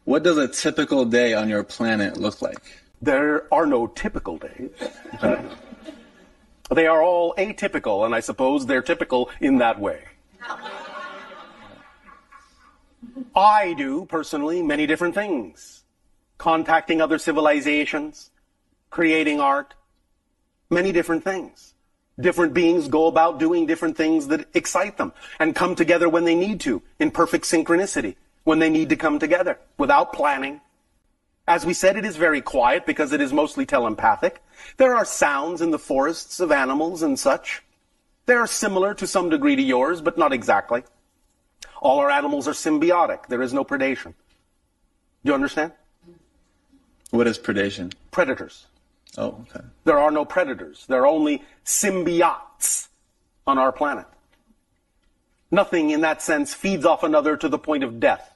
What does a typical day on your planet look like? There are no typical days. They are all atypical, and I suppose they're typical in that way. I do, personally, many different things. Contacting other civilizations, creating art, many different things. Different beings go about doing different things that excite them and come together when they need to, in perfect synchronicity, when they need to come together, without planning. As we said, it is very quiet because it is mostly telepathic. There are sounds in the forests of animals and such. They are similar to some degree to yours, but not exactly. All our animals are symbiotic. There is no predation. Do you understand? What is predation? Predators. Oh, okay. There are no predators. There are only symbiotes on our planet. Nothing in that sense feeds off another to the point of death.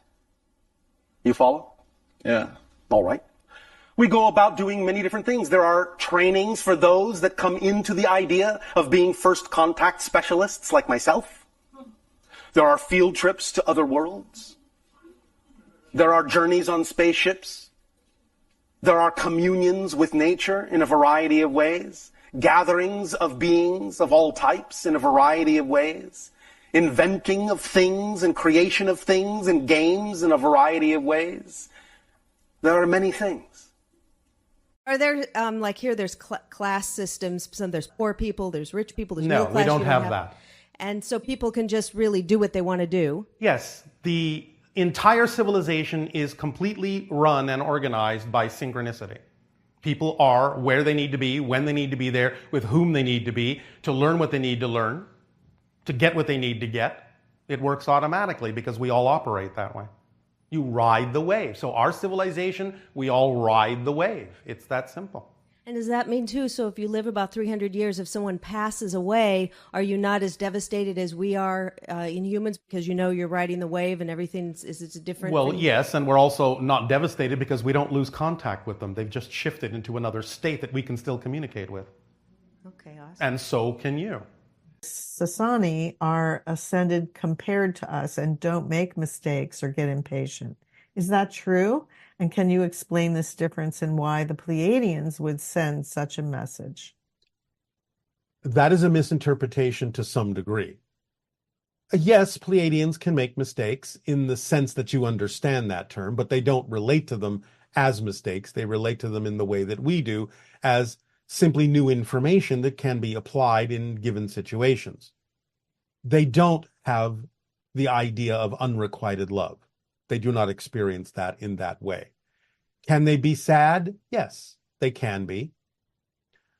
You follow? Yeah. All right. We go about doing many different things. There are trainings for those that come into the idea of being first contact specialists like myself. There are field trips to other worlds. There are journeys on spaceships. There are communions with nature in a variety of ways. Gatherings of beings of all types in a variety of ways. Inventing of things and creation of things and games in a variety of ways. There are many things. Are there, like here, there's class systems. There's poor people, there's rich people, there's middle class. No, we don't have that. And so people can just really do what they want to do. Yes, the entire civilization is completely run and organized by synchronicity. People are where they need to be, when they need to be there, with whom they need to be, to learn what they need to learn, to get what they need to get. It works automatically because we all operate that way. You ride the wave. So our civilization, we all ride the wave. It's that simple. And does that mean, too, so if you live about 300 years, if someone passes away, are you not as devastated as we are in humans because you know you're riding the wave and everything is a different Well, thing? yes, and we're also not devastated because we don't lose contact with them. They've just shifted into another state that we can still communicate with. Okay, awesome. And so can you. Essassani are ascended compared to us and don't make mistakes or get impatient. Is that true? And can you explain this difference and why the Pleiadians would send such a message? That is a misinterpretation to some degree. Yes, Pleiadians can make mistakes in the sense that you understand that term, but they don't relate to them as mistakes. They relate to them in the way that we do, as simply new information that can be applied in given situations. They don't have the idea of unrequited love. They do not experience that in that way. Can they be sad? Yes, they can be.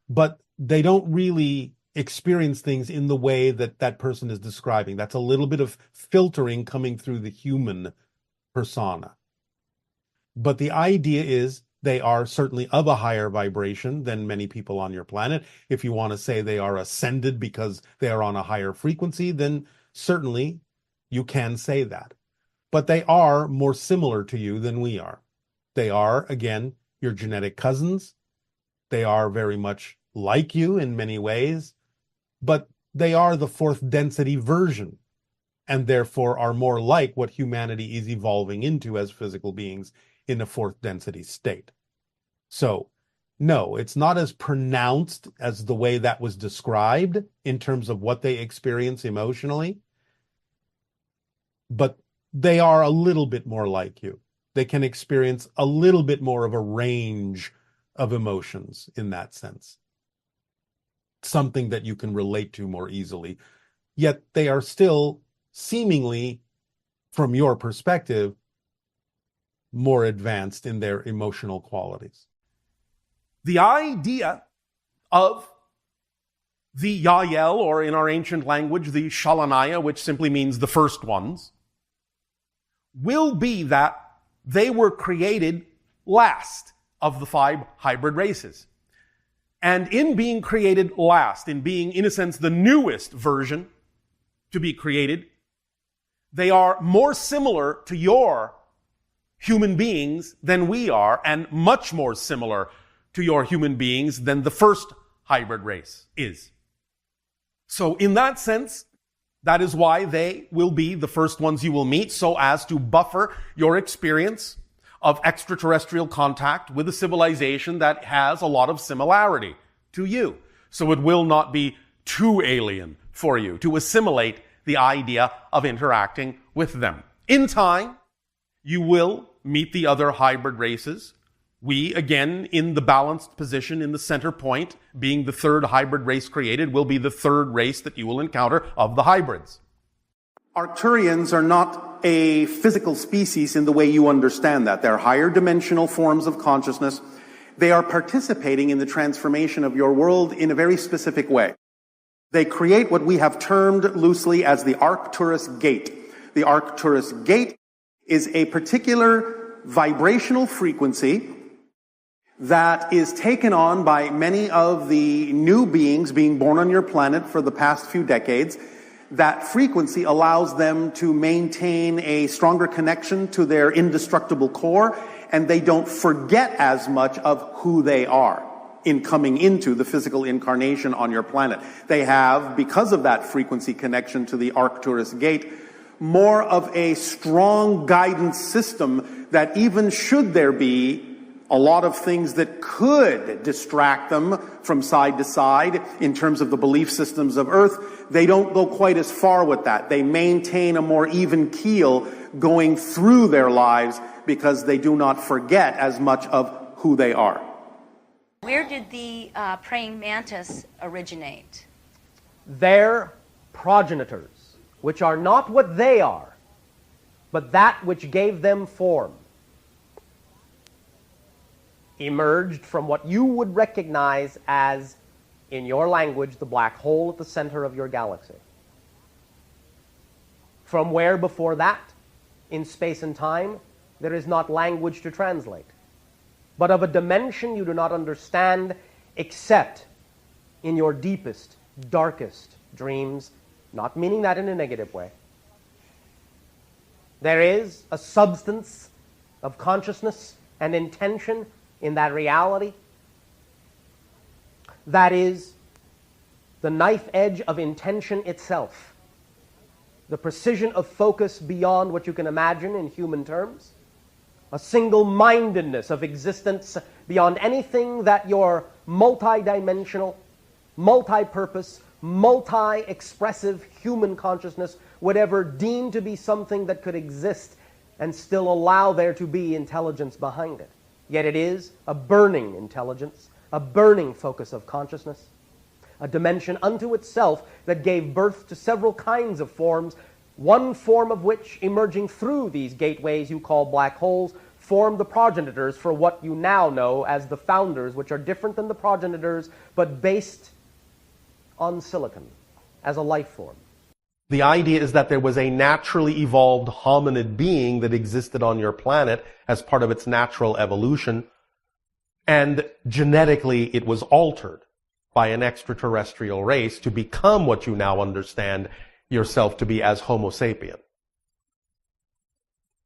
But they don't really experience things in the way that that person is describing. That's a little bit of filtering coming through the human persona. But the idea is they are certainly of a higher vibration than many people on your planet. If you want to say they are ascended because they are on a higher frequency, then certainly you can say that. But they are more similar to you than we are. They are, again, your genetic cousins. They are very much like you in many ways, but they are the fourth density version, and therefore are more like what humanity is evolving into as physical beings in a fourth density state. So, no, it's not as pronounced as the way that was described in terms of what they experience emotionally, but they are a little bit more like you. They can experience a little bit more of a range of emotions in that sense. Something that you can relate to more easily. Yet they are still seemingly, from your perspective, more advanced in their emotional qualities. The idea of the YahYel, or in our ancient language, the Shalanaya, which simply means the first ones, will be that they were created last of the 5 hybrid races. And in being created last, in being, in a sense, the newest version to be created, they are more similar to your human beings than we are, and much more similar to your human beings than the first hybrid race is. So in that sense, that is why they will be the first ones you will meet, so as to buffer your experience of extraterrestrial contact with a civilization that has a lot of similarity to you. So it will not be too alien for you to assimilate the idea of interacting with them. In time, you will meet the other hybrid races. We, again, in the balanced position, in the center point, being the third hybrid race created, will be the third race that you will encounter of the hybrids. Arcturians are not a physical species in the way you understand that. They're higher dimensional forms of consciousness. They are participating in the transformation of your world in a very specific way. They create what we have termed loosely as the Arcturus gate. The Arcturus gate is a particular vibrational frequency that is taken on by many of the new beings being born on your planet for the past few decades. That frequency allows them to maintain a stronger connection to their indestructible core, and they don't forget as much of who they are in coming into the physical incarnation on your planet. They have, because of that frequency connection to the Arcturus gate, more of a strong guidance system that even should there be a lot of things that could distract them from side to side in terms of the belief systems of Earth, they don't go quite as far with that. They maintain a more even keel going through their lives because they do not forget as much of who they are. Where did the praying mantis originate? Their progenitors, which are not what they are, but that which gave them form, emerged from what you would recognize as, in your language, the black hole at the center of your galaxy. From where before that, in space and time, there is not language to translate, but of a dimension you do not understand except in your deepest, darkest dreams, not meaning that in a negative way. There is a substance of consciousness and intention in that reality that is the knife edge of intention itself, the precision of focus beyond what you can imagine in human terms, a single-mindedness of existence beyond anything that your multi-dimensional, multi-purpose, multi-expressive human consciousness would ever deem to be something that could exist and still allow there to be intelligence behind it. Yet it is a burning intelligence, a burning focus of consciousness, a dimension unto itself that gave birth to several kinds of forms, one form of which, emerging through these gateways you call black holes, formed the progenitors for what you now know as the founders, which are different than the progenitors, but based on silicon as a life form. The idea is that there was a naturally evolved hominid being that existed on your planet as part of its natural evolution, and genetically it was altered by an extraterrestrial race to become what you now understand yourself to be as Homo sapien.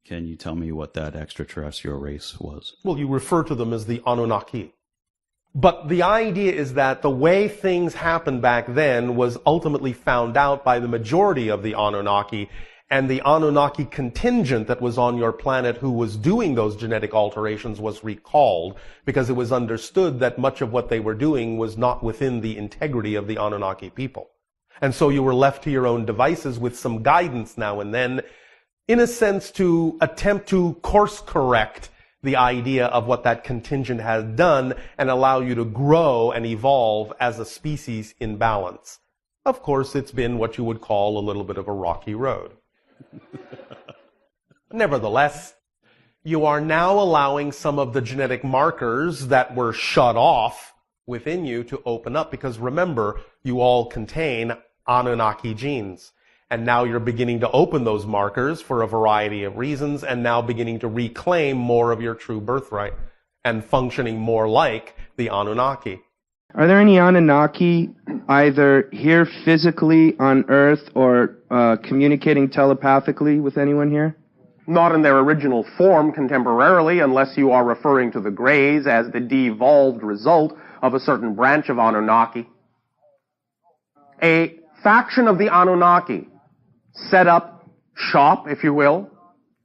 Can you tell me what that extraterrestrial race was? Well, you refer to them as the Anunnaki. But the idea is that the way things happened back then was ultimately found out by the majority of the Anunnaki, and the Anunnaki contingent that was on your planet who was doing those genetic alterations was recalled because it was understood that much of what they were doing was not within the integrity of the Anunnaki people. And so you were left to your own devices with some guidance now and then, in a sense to attempt to course correct the idea of what that contingent has done and allow you to grow and evolve as a species in balance. Of course, it's been what you would call a little bit of a rocky road. Nevertheless, you are now allowing some of the genetic markers that were shut off within you to open up, because remember, you all contain Anunnaki genes. And now you're beginning to open those markers for a variety of reasons, and now beginning to reclaim more of your true birthright and functioning more like the Anunnaki. Are there any Anunnaki either here physically on Earth or communicating telepathically with anyone here? Not in their original form contemporarily, unless you are referring to the Greys as the devolved result of a certain branch of Anunnaki. A faction of the Anunnaki set up shop, if you will,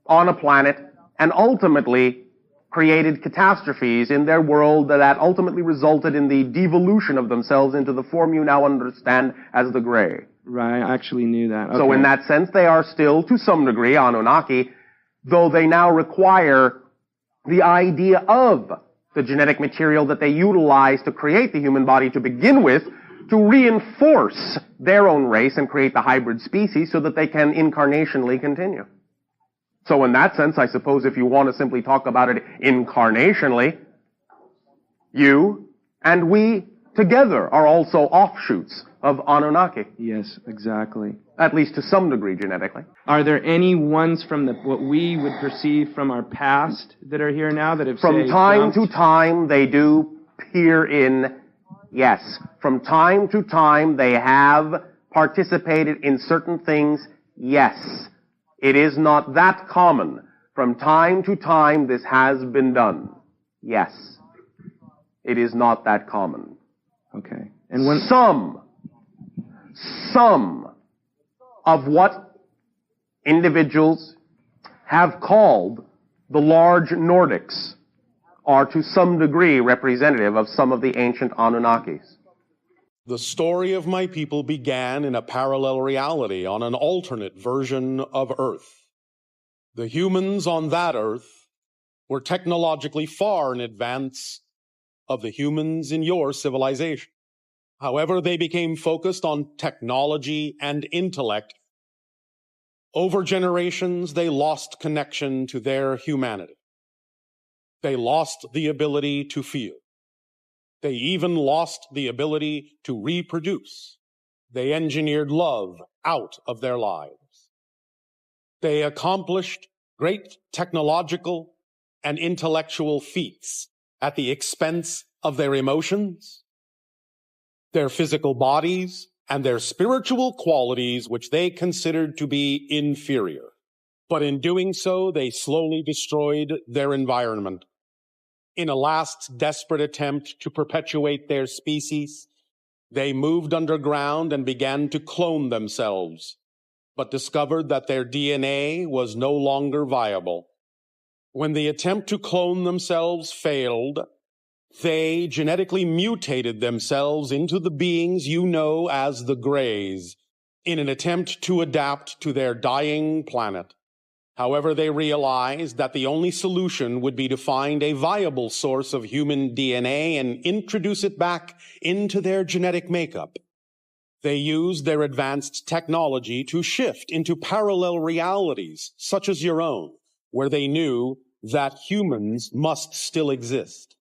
on a planet, and ultimately created catastrophes in their world that ultimately resulted in the devolution of themselves into the form you now understand as the Grey. Right, I actually knew that. Okay. So in that sense, they are still, to some degree, Anunnaki, though they now require the idea of the genetic material that they utilize to create the human body to begin with to reinforce their own race and create the hybrid species so that they can incarnationally continue. So in that sense, I suppose if you want to simply talk about it incarnationally, you and we together are also offshoots of Anunnaki. Yes, exactly. At least to some degree genetically. Are there any ones from what we would perceive from our past that are here now that have From time to time they do peer in, yes. From time to time they have participated in certain things, yes. It is not that common. From time to time this has been done, yes. It is not that common. Okay. And when some of what individuals have called the large Nordics are to some degree representative of some of the ancient Anunnakis. The story of my people began in a parallel reality on an alternate version of Earth. The humans on that Earth were technologically far in advance of the humans in your civilization. However, they became focused on technology and intellect. Over generations, they lost connection to their humanity. They lost the ability to feel. They even lost the ability to reproduce. They engineered love out of their lives. They accomplished great technological and intellectual feats at the expense of their emotions, their physical bodies, and their spiritual qualities, which they considered to be inferior. But in doing so, they slowly destroyed their environment. In a last desperate attempt to perpetuate their species, they moved underground and began to clone themselves, but discovered that their DNA was no longer viable. When the attempt to clone themselves failed, they genetically mutated themselves into the beings you know as the Greys in an attempt to adapt to their dying planet. However, they realized that the only solution would be to find a viable source of human DNA and introduce it back into their genetic makeup. They used their advanced technology to shift into parallel realities, such as your own, where they knew that humans must still exist.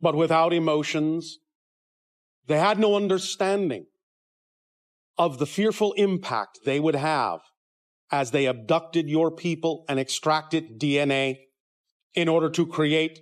But without emotions, they had no understanding of the fearful impact they would have as they abducted your people and extracted DNA in order to create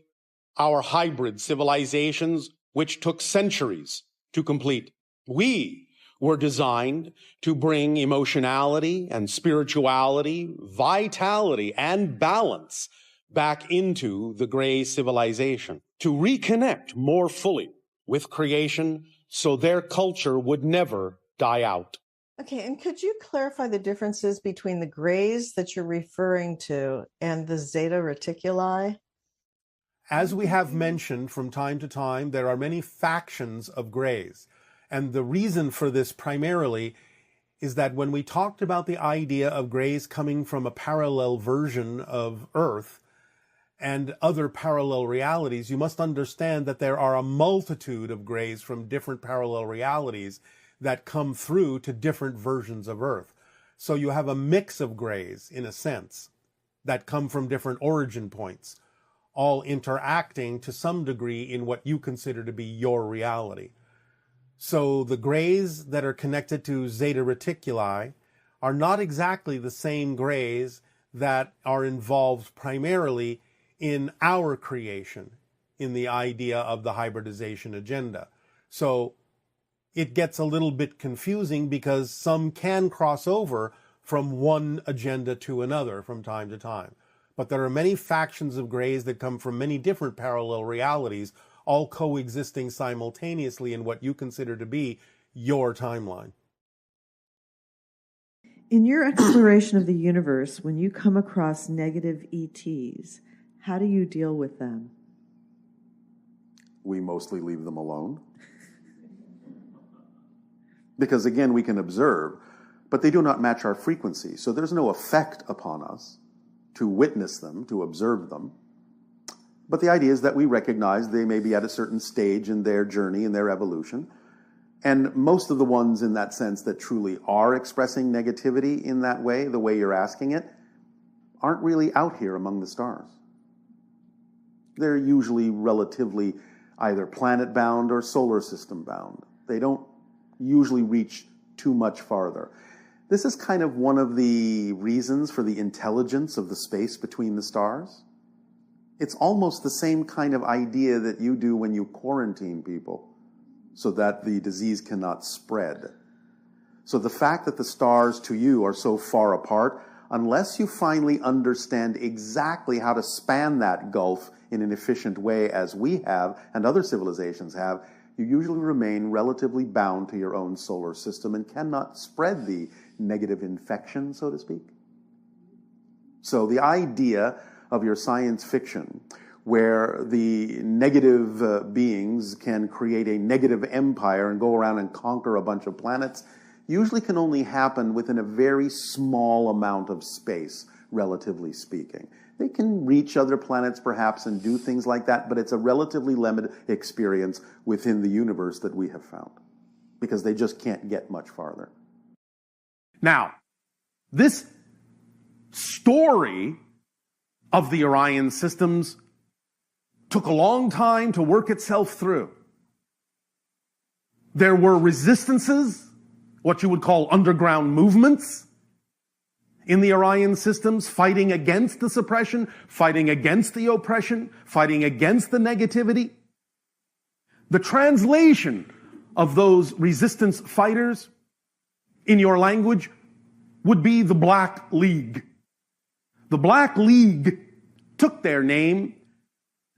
our hybrid civilizations, which took centuries to complete. We were designed to bring emotionality and spirituality, vitality and balance back into the Grey civilization, to reconnect more fully with creation so their culture would never die out. Okay, and could you clarify the differences between the Greys that you're referring to and the Zeta Reticuli? As we have mentioned from time to time, there are many factions of Greys. And the reason for this primarily is that when we talked about the idea of Greys coming from a parallel version of Earth and other parallel realities, you must understand that there are a multitude of Greys from different parallel realities that come through to different versions of Earth. So you have a mix of Greys, in a sense, that come from different origin points, all interacting to some degree in what you consider to be your reality. So the Greys that are connected to Zeta Reticuli are not exactly the same Greys that are involved primarily in our creation, in the idea of the hybridization agenda. So it gets a little bit confusing because some can cross over from one agenda to another from time to time. But there are many factions of Greys that come from many different parallel realities, all coexisting simultaneously in what you consider to be your timeline. In your exploration of the universe, when you come across negative ETs, How do you deal with them? We mostly leave them alone. Because again, we can observe, but they do not match our frequency. So there's no effect upon us to witness them, to observe them. But the idea is that we recognize they may be at a certain stage in their journey, in their evolution. And most of the ones in that sense that truly are expressing negativity in that way, the way you're asking it, aren't really out here among the stars. They're usually relatively either planet-bound or solar system-bound. They don't usually reach too much farther. This is kind of one of the reasons for the intelligence of the space between the stars. It's almost the same kind of idea that you do when you quarantine people so that the disease cannot spread. So the fact that the stars to you are so far apart, unless you finally understand exactly how to span that gulf in an efficient way as we have and other civilizations have, you usually remain relatively bound to your own solar system and cannot spread the negative infection, so to speak. So the idea of your science fiction, where the negative beings can create a negative empire and go around and conquer a bunch of planets, usually can only happen within a very small amount of space, relatively speaking. They can reach other planets perhaps and do things like that, but it's a relatively limited experience within the universe that we have found, because they just can't get much farther. Now, this story of the Orion systems took a long time to work itself through. There were resistances, what you would call underground movements, in the Orion systems, fighting against the suppression, fighting against the oppression, fighting against the negativity. The translation of those resistance fighters in your language would be the Black League. The Black League took their name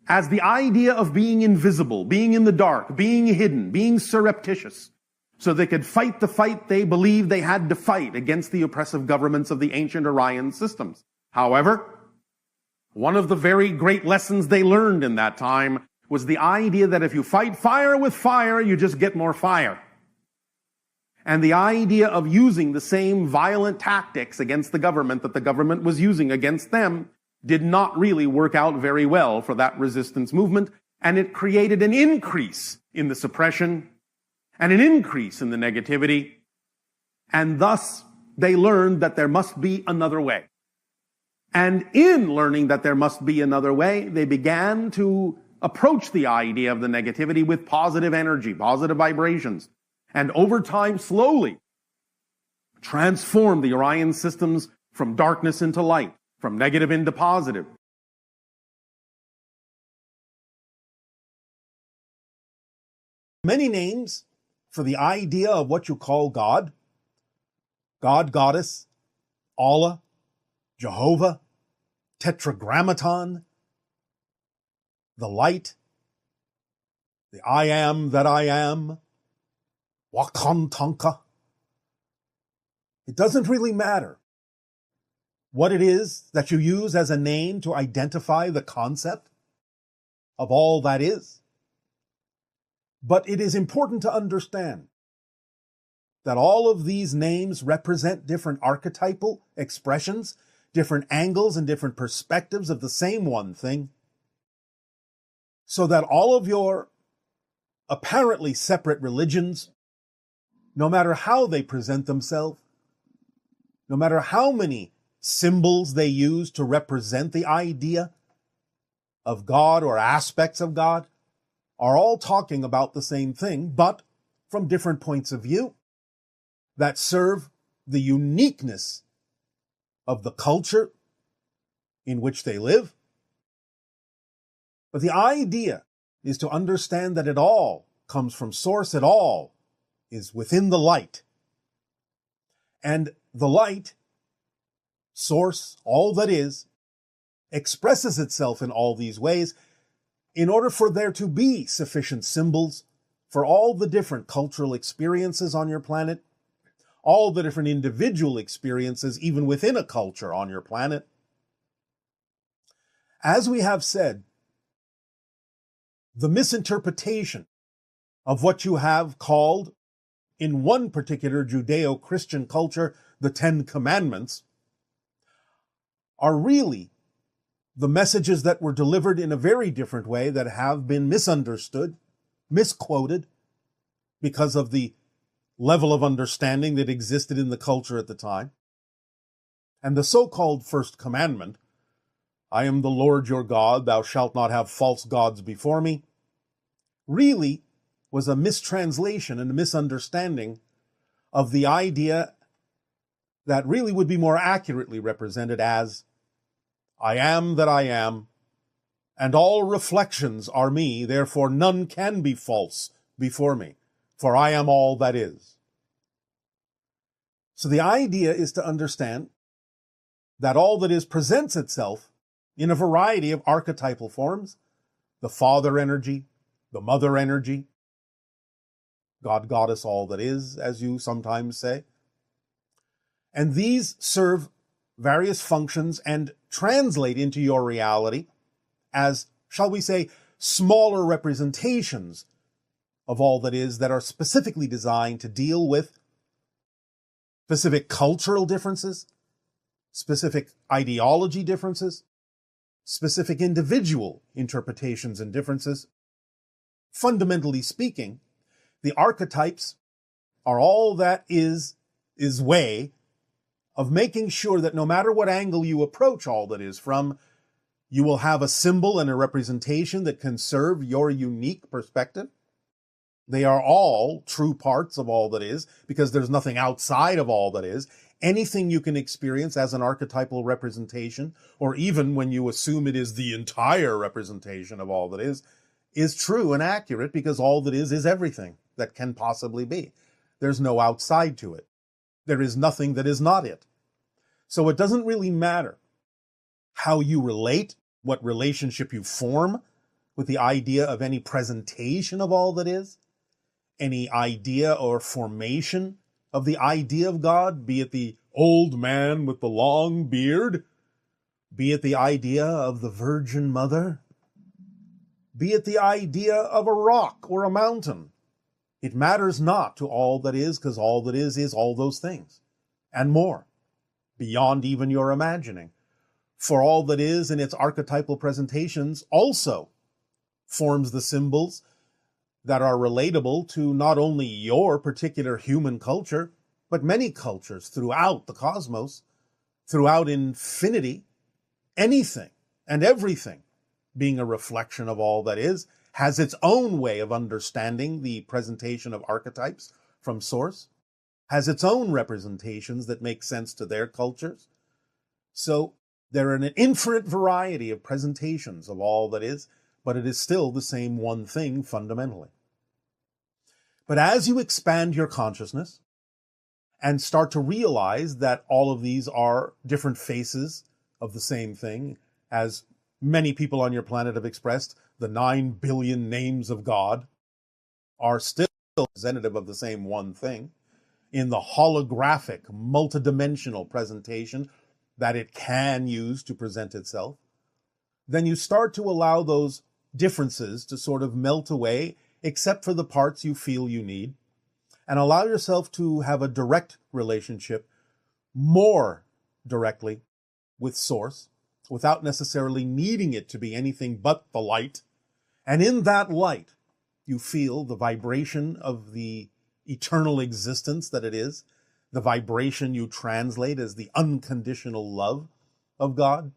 as the idea of being invisible, being in the dark, being hidden, being surreptitious, so they could fight the fight they believed they had to fight against the oppressive governments of the ancient Orion systems. However, one of the very great lessons they learned in that time was the idea that if you fight fire with fire, you just get more fire. And the idea of using the same violent tactics against the government that the government was using against them did not really work out very well for that resistance movement, and it created an increase in the suppression and an increase in the negativity, and thus they learned that there must be another way. And in learning that there must be another way, they began to approach the idea of the negativity with positive energy, positive vibrations, and over time, slowly transform the Orion systems from darkness into light, from negative into positive. Many names for the idea of what you call God: God, Goddess, Allah, Jehovah, Tetragrammaton, the Light, the I Am that I Am, Wakantanka. It doesn't really matter what it is that you use as a name to identify the concept of all that is. But it is important to understand that all of these names represent different archetypal expressions, different angles and different perspectives of the same one thing, so that all of your apparently separate religions, no matter how they present themselves, no matter how many symbols they use to represent the idea of God or aspects of God, are all talking about the same thing, but from different points of view that serve the uniqueness of the culture in which they live. But the idea is to understand that it all comes from source, it all is within the light. And the light, source, all that is, expresses itself in all these ways in order for there to be sufficient symbols for all the different cultural experiences on your planet, all the different individual experiences even within a culture on your planet. As we have said, the misinterpretation of what you have called, in one particular Judeo-Christian culture, the Ten Commandments, are really the messages that were delivered in a very different way that have been misunderstood, misquoted, because of the level of understanding that existed in the culture at the time. And the so-called First Commandment, I am the Lord your God, thou shalt not have false gods before me, really was a mistranslation and a misunderstanding of the idea that really would be more accurately represented as, I am that I am, and all reflections are me, therefore none can be false before me, for I am all that is. So the idea is to understand that all that is presents itself in a variety of archetypal forms, the father energy, the mother energy, God, Goddess, all that is, as you sometimes say. And these serve various functions and translate into your reality as, shall we say, smaller representations of all that is that are specifically designed to deal with specific cultural differences, specific ideology differences, specific individual interpretations and differences. Fundamentally speaking, the archetypes are all that is way of making sure that no matter what angle you approach all that is from, you will have a symbol and a representation that can serve your unique perspective. They are all true parts of all that is, because there's nothing outside of all that is. Anything you can experience as an archetypal representation, or even when you assume it is the entire representation of all that is true and accurate, because all that is everything that can possibly be. There's no outside to it. There is nothing that is not it. So it doesn't really matter how you relate, what relationship you form with the idea of any presentation of all that is, any idea or formation of the idea of God, be it the old man with the long beard, be it the idea of the Virgin Mother, be it the idea of a rock or a mountain. It matters not to all that is, because all that is all those things, and more, beyond even your imagining. For all that is in its archetypal presentations also forms the symbols that are relatable to not only your particular human culture, but many cultures throughout the cosmos, throughout infinity. Anything and everything, being a reflection of all that is, has its own way of understanding the presentation of archetypes from source, has its own representations that make sense to their cultures. So there are an infinite variety of presentations of all that is, but it is still the same one thing fundamentally. But as you expand your consciousness and start to realize that all of these are different faces of the same thing, as many people on your planet have expressed, the 9 billion names of God are still representative of the same one thing in the holographic, multidimensional presentation that it can use to present itself, then you start to allow those differences to sort of melt away, except for the parts you feel you need, and allow yourself to have a direct relationship, more directly, with Source, without necessarily needing it to be anything but the light. And in that light, you feel the vibration of the eternal existence that it is, the vibration you translate as the unconditional love of God.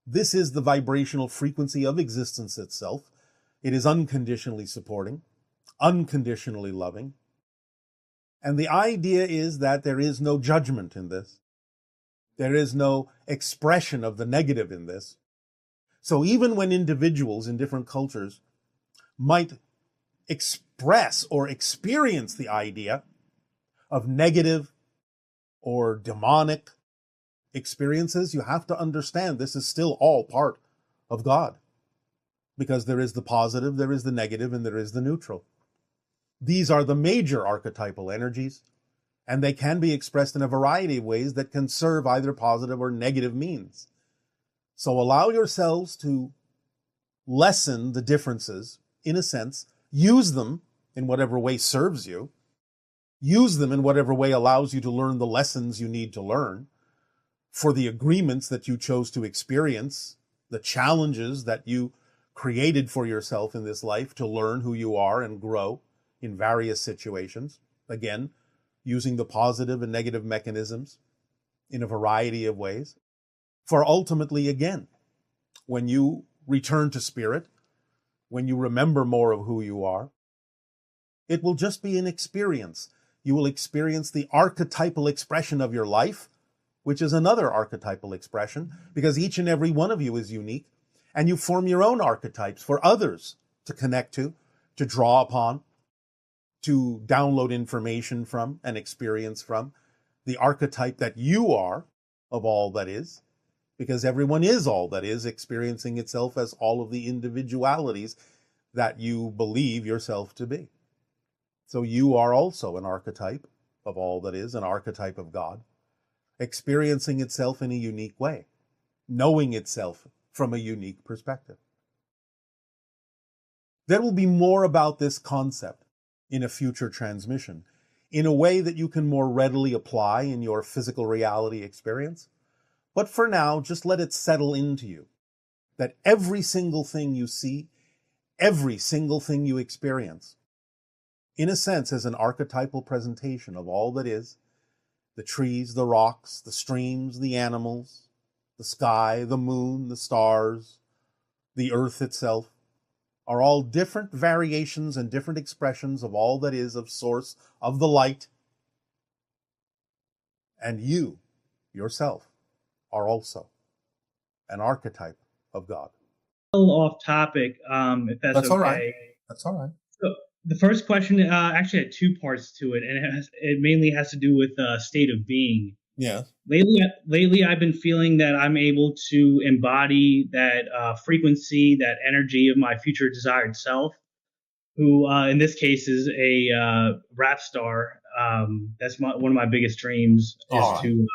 This is the vibrational frequency of existence itself. It is unconditionally supporting, unconditionally loving. And the idea is that there is no judgment in this. There is no expression of the negative in this. So even when individuals in different cultures might express or experience the idea of negative or demonic experiences, you have to understand this is still all part of God. Because there is the positive, there is the negative, and there is the neutral. These are the major archetypal energies, and they can be expressed in a variety of ways that can serve either positive or negative means. So allow yourselves to lessen the differences, in a sense, use them in whatever way serves you, use them in whatever way allows you to learn the lessons you need to learn for the agreements that you chose to experience, the challenges that you created for yourself in this life to learn who you are and grow in various situations. Again, using the positive and negative mechanisms in a variety of ways. For ultimately, again, when you return to spirit, when you remember more of who you are, it will just be an experience. You will experience the archetypal expression of your life, which is another archetypal expression, because each and every one of you is unique, and you form your own archetypes for others to connect to draw upon, to download information from and experience from, the archetype that you are of all that is, because everyone is all that is, experiencing itself as all of the individualities that you believe yourself to be. So you are also an archetype of all that is, an archetype of God, experiencing itself in a unique way, knowing itself from a unique perspective. There will be more about this concept in a future transmission, in a way that you can more readily apply in your physical reality experience. But for now, just let it settle into you that every single thing you see, every single thing you experience, in a sense, is an archetypal presentation of all that is, the trees, the rocks, the streams, the animals, the sky, the moon, the stars, the earth itself, are all different variations and different expressions of all that is of source, of the light. And you, yourself, are also an archetype of God. A little off topic, if that's okay. All right. That's all right. So the first question actually had two parts to it, and it mainly has to do with state of being. Yeah. Lately, I've been feeling that I'm able to embody that frequency, that energy of my future desired self, who in this case is a rap star. That's one of my biggest dreams is to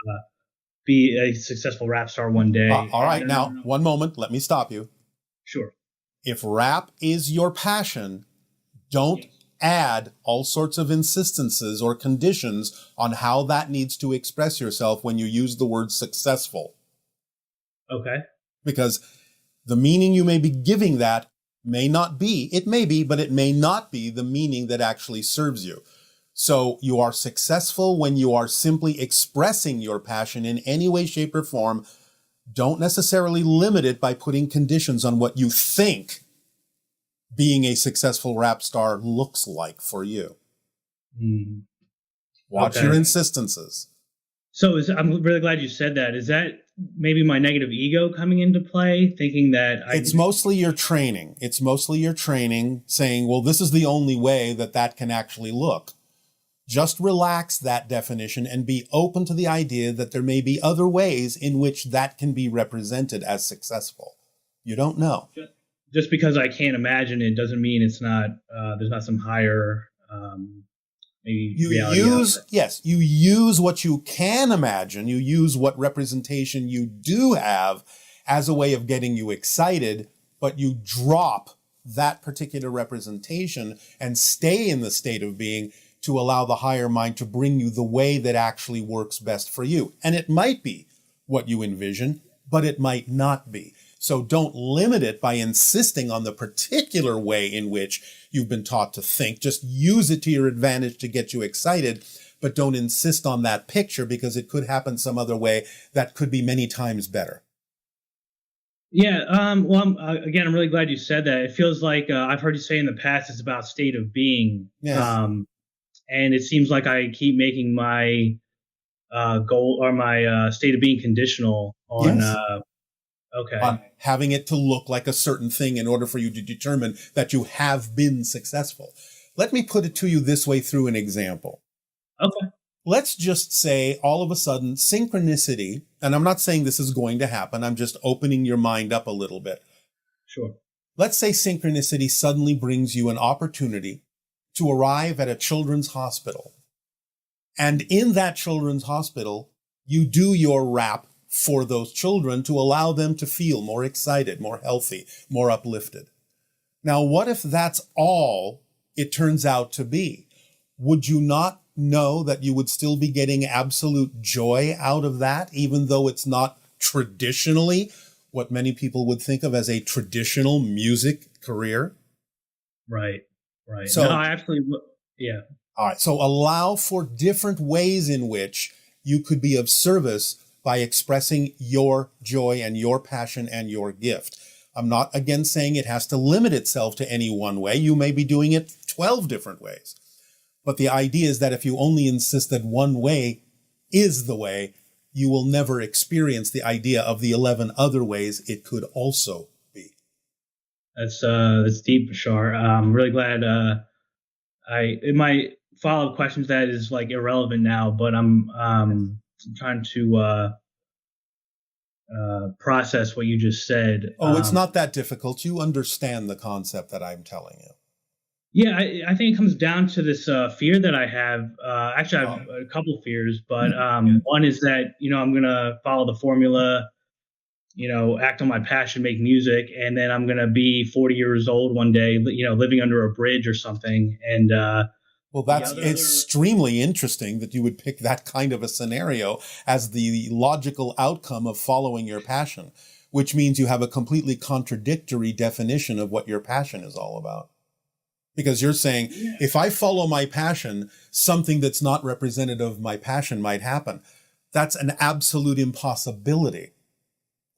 be a successful rap star one day. All right. Now, one moment. Let me stop you. Sure. If rap is your passion, don't add all sorts of insistences or conditions on how that needs to express yourself when you use the word successful. Okay. Because the meaning you may be giving that may not be, it may be, but it may not be the meaning that actually serves you. So you are successful when you are simply expressing your passion in any way, shape, or form. Don't necessarily limit it by putting conditions on what you think being a successful rap star looks like for you. Watch your insistences. So I'm really glad you said that. Is that maybe my negative ego coming into play, thinking that It's mostly your training. It's mostly your training saying, well, this is the only way that can actually look. Just relax that definition and be open to the idea that there may be other ways in which that can be represented as successful. You don't know. Just because I can't imagine it doesn't mean it's not. There's not some higher maybe reality. You use what you can imagine. You use what representation you do have as a way of getting you excited, but you drop that particular representation and stay in the state of being to allow the higher mind to bring you the way that actually works best for you. And it might be what you envision, but it might not be. So don't limit it by insisting on the particular way in which you've been taught to think. Just use it to your advantage to get you excited, but don't insist on that picture because it could happen some other way that could be many times better. Yeah. Well, again, I'm really glad you said that. It feels like I've heard you say in the past it's about state of being. Yes. And it seems like I keep making my goal or my state of being conditional on on having it to look like a certain thing in order for you to determine that you have been successful. Let me put it to you this way through an example. Okay. Let's just say all of a sudden synchronicity, and I'm not saying this is going to happen, I'm just opening your mind up a little bit. Sure. Let's say synchronicity suddenly brings you an opportunity to arrive at a children's hospital. And in that children's hospital, you do your rap for those children to allow them to feel more excited, more healthy, more uplifted. Now, what if that's all it turns out to be? Would you not know that you would still be getting absolute joy out of that, even though it's not traditionally what many people would think of as a traditional music career? Right. Right. So, no, I absolutely. Yeah. All right. So allow for different ways in which you could be of service by expressing your joy and your passion and your gift. I'm not, again, saying it has to limit itself to any one way. You may be doing it 12 different ways. But the idea is that if you only insist that one way is the way, you will never experience the idea of the 11 other ways it could also be. That's deep, Bashar. I'm really glad. My follow-up question to that is like irrelevant now, but I'm trying to process what you just said. Oh, it's not that difficult. You understand the concept that I'm telling you. Yeah, I think it comes down to this fear that I have. Actually, I have a couple fears, but one is that, I'm going to follow the formula, act on my passion, make music, and then I'm going to be 40 years old one day, living under a bridge or something. And well, that's extremely interesting that you would pick that kind of a scenario as the logical outcome of following your passion, which means you have a completely contradictory definition of what your passion is all about. Because you're saying, if I follow my passion, something that's not representative of my passion might happen. That's an absolute impossibility.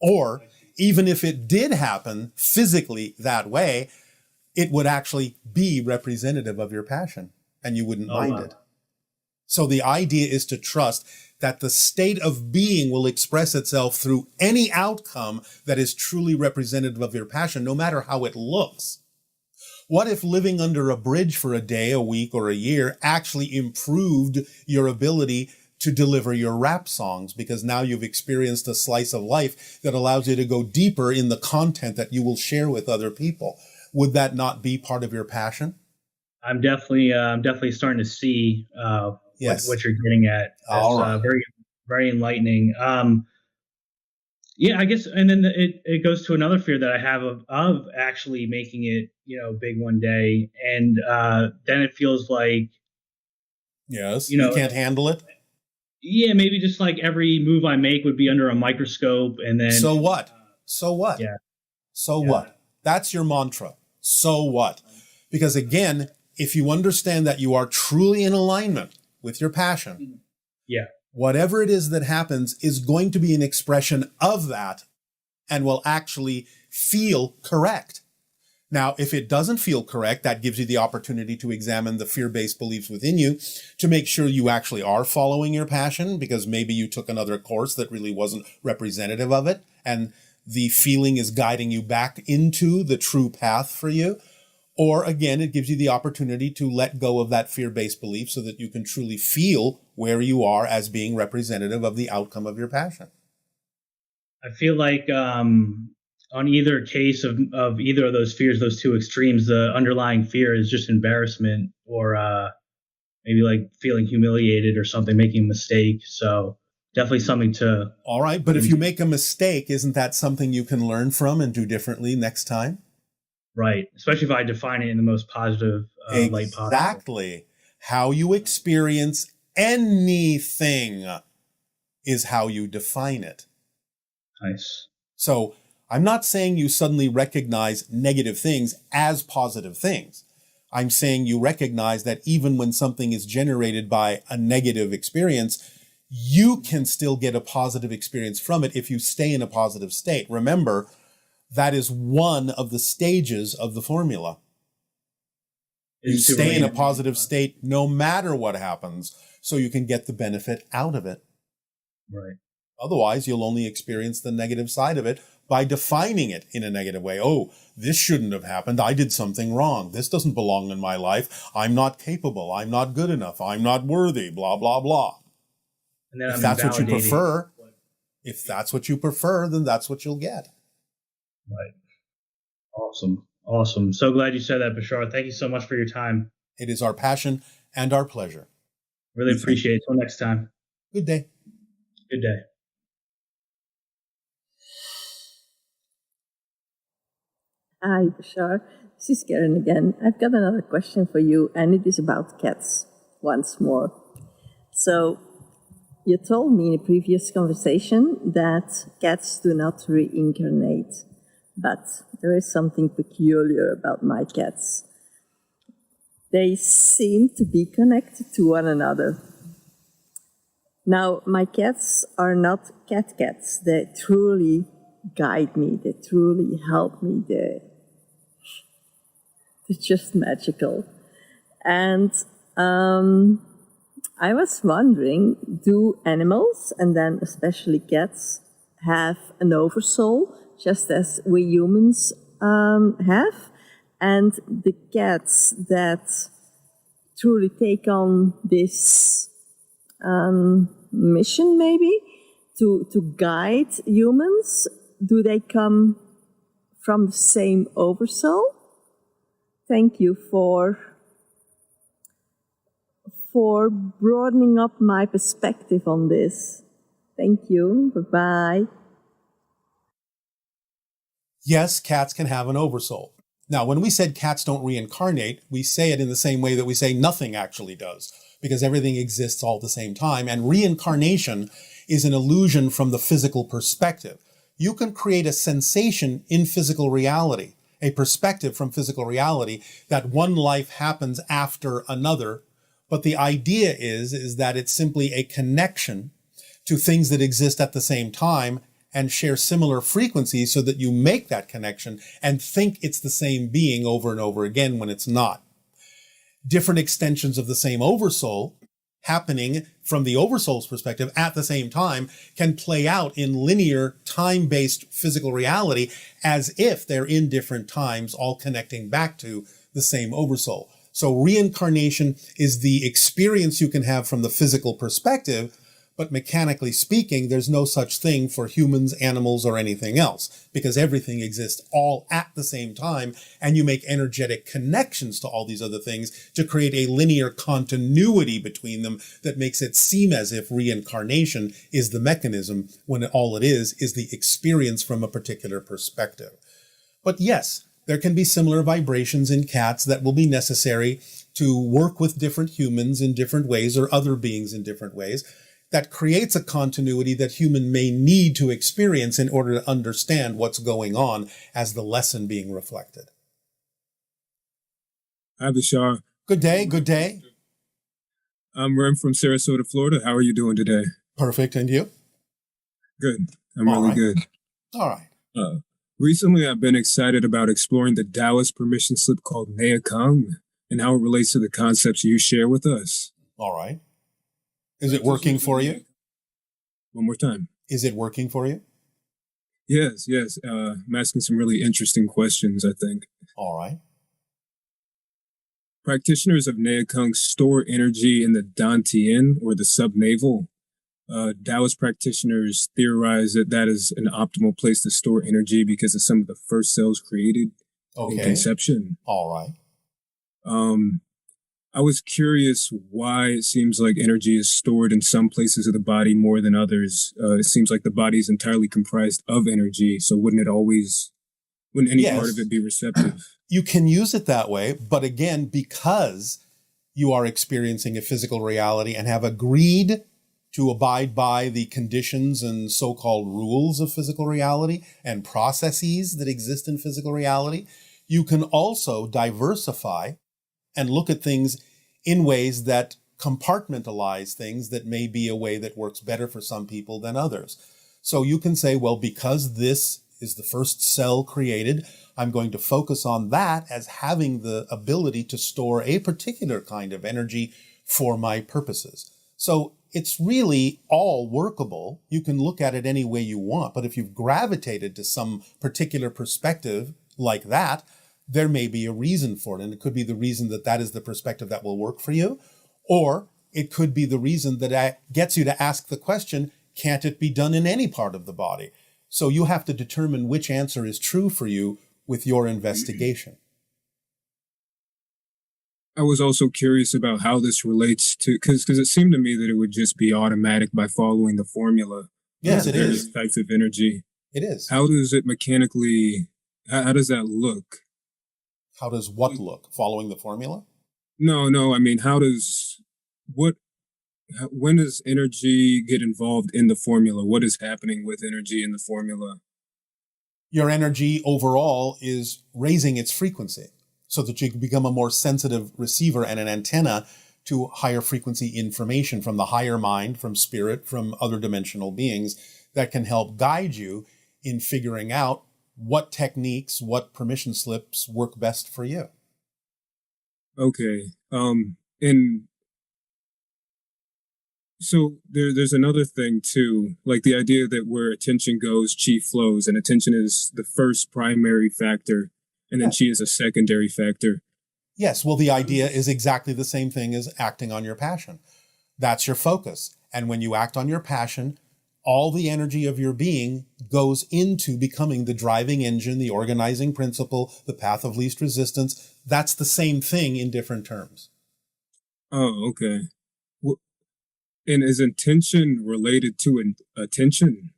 Or even if it did happen physically that way, it would actually be representative of your passion and you wouldn't mind it. So the idea is to trust that the state of being will express itself through any outcome that is truly representative of your passion, no matter how it looks. What if living under a bridge for a day, a week, or a year actually improved your ability to deliver your rap songs, because now you've experienced a slice of life that allows you to go deeper in the content that you will share with other people? Would that not be part of your passion? I'm definitely starting to see what you're getting at. That's very, very enlightening. Yeah, I guess, and then it goes to another fear that I have of actually making it, big one day, and then it feels like, you can't handle it. Yeah, maybe just like every move I make would be under a microscope, and then so what? So what? Yeah. So what? That's your mantra. So what? Because again, if you understand that you are truly in alignment with your passion, whatever it is that happens is going to be an expression of that and will actually feel correct. Now, if it doesn't feel correct, that gives you the opportunity to examine the fear-based beliefs within you to make sure you actually are following your passion, because maybe you took another course that really wasn't representative of it, and the feeling is guiding you back into the true path for you. Or again, it gives you the opportunity to let go of that fear-based belief so that you can truly feel where you are as being representative of the outcome of your passion. I feel like on either case of either of those fears, those two extremes, the underlying fear is just embarrassment or maybe like feeling humiliated or something, making a mistake. So definitely something to... All right, but if you make a mistake, isn't that something you can learn from and do differently next time? Right, especially if I define it in the most positive light possible. Exactly. How you experience anything is how you define it. Nice. So I'm not saying you suddenly recognize negative things as positive things. I'm saying you recognize that even when something is generated by a negative experience, you can still get a positive experience from it if you stay in a positive state. Remember, that is one of the stages of the formula. You stay in a positive state no matter what happens, so you can get the benefit out of it. Right. Otherwise, you'll only experience the negative side of it by defining it in a negative way. Oh, this shouldn't have happened. I did something wrong. This doesn't belong in my life. I'm not capable. I'm not good enough. I'm not worthy, blah, blah, blah. And then if that's what you prefer, then that's what you'll get. Right. Awesome. So glad you said that, Bashar. Thank you so much for your time. It is our passion and our pleasure. Really appreciate it. Till next time. Good day. Good day. Hi, Bashar. This is Karen again. I've got another question for you, and it is about cats once more. So, you told me in a previous conversation that cats do not reincarnate, but there is something peculiar about my cats. They seem to be connected to one another. Now, my cats are not cats. They truly guide me. They truly help me. They're just magical. And I was wondering, do animals, and then especially cats, have an oversoul, just as we humans have? And the cats that truly take on this mission, maybe, to guide humans, do they come from the same oversoul? Thank you for broadening up my perspective on this. Thank you. Bye-bye. Yes, cats can have an oversoul. Now, when we said cats don't reincarnate, we say it in the same way that we say nothing actually does, because everything exists all at the same time, and reincarnation is an illusion from the physical perspective. You can create a sensation in physical reality, a perspective from physical reality that one life happens after another, but the idea is that it's simply a connection to things that exist at the same time and share similar frequencies so that you make that connection and think it's the same being over and over again when it's not. Different extensions of the same oversoul happening from the oversoul's perspective at the same time can play out in linear time-based physical reality as if they're in different times, all connecting back to the same oversoul. So reincarnation is the experience you can have from the physical perspective, but mechanically speaking, there's no such thing for humans, animals, or anything else, because everything exists all at the same time, and you make energetic connections to all these other things to create a linear continuity between them that makes it seem as if reincarnation is the mechanism, when all it is the experience from a particular perspective. But yes, there can be similar vibrations in cats that will be necessary to work with different humans in different ways or other beings in different ways. That creates a continuity that human may need to experience in order to understand what's going on as the lesson being reflected. Hi, Bashar. Good day, good day. I'm Rem from Sarasota, Florida. How are you doing today? Perfect, and you? Good. I'm really good. All right. Recently, I've been excited about exploring the Taoist permission slip called Nea Kung and how it relates to the concepts you share with us. All right. Is it working for you? One more time. Is it working for you? Yes. I'm asking some really interesting questions, I think. All right. Practitioners of Nea Kung store energy in the dantian, or the subnavel. Taoist practitioners theorize that is an optimal place to store energy because of some of the first cells created in conception. All right. I was curious why it seems like energy is stored in some places of the body more than others. It seems like the body is entirely comprised of energy, so wouldn't any part of it be receptive? You can use it that way, but again, because you are experiencing a physical reality and have agreed to abide by the conditions and so-called rules of physical reality and processes that exist in physical reality, you can also diversify and look at things in ways that compartmentalize things that may be a way that works better for some people than others. So you can say, well, because this is the first cell created, I'm going to focus on that as having the ability to store a particular kind of energy for my purposes. So it's really all workable. You can look at it any way you want, but if you've gravitated to some particular perspective like that, there may be a reason for it. And it could be the reason that is the perspective that will work for you. Or it could be the reason that gets you to ask the question, can't it be done in any part of the body? So you have to determine which answer is true for you with your investigation. I was also curious about how this relates to, because it seemed to me that it would just be automatic by following the formula. Yes, it various is. Types of energy. It is. How does it mechanically How does that look? How does what look? Following the formula? No. I mean, when does energy get involved in the formula? What is happening with energy in the formula? Your energy overall is raising its frequency so that you can become a more sensitive receiver and an antenna to higher frequency information from the higher mind, from spirit, from other dimensional beings that can help guide you in figuring out what techniques, what permission slips work best for you. Okay. And so there's another thing too, like the idea that where attention goes, chi flows, and attention is the first primary factor, and then chi is a secondary factor. Yes, well, the idea is exactly the same thing as acting on your passion. That's your focus. And when you act on your passion, all the energy of your being goes into becoming the driving engine, the organizing principle, the path of least resistance. That's the same thing in different terms. Oh, okay. And is intention related to attention?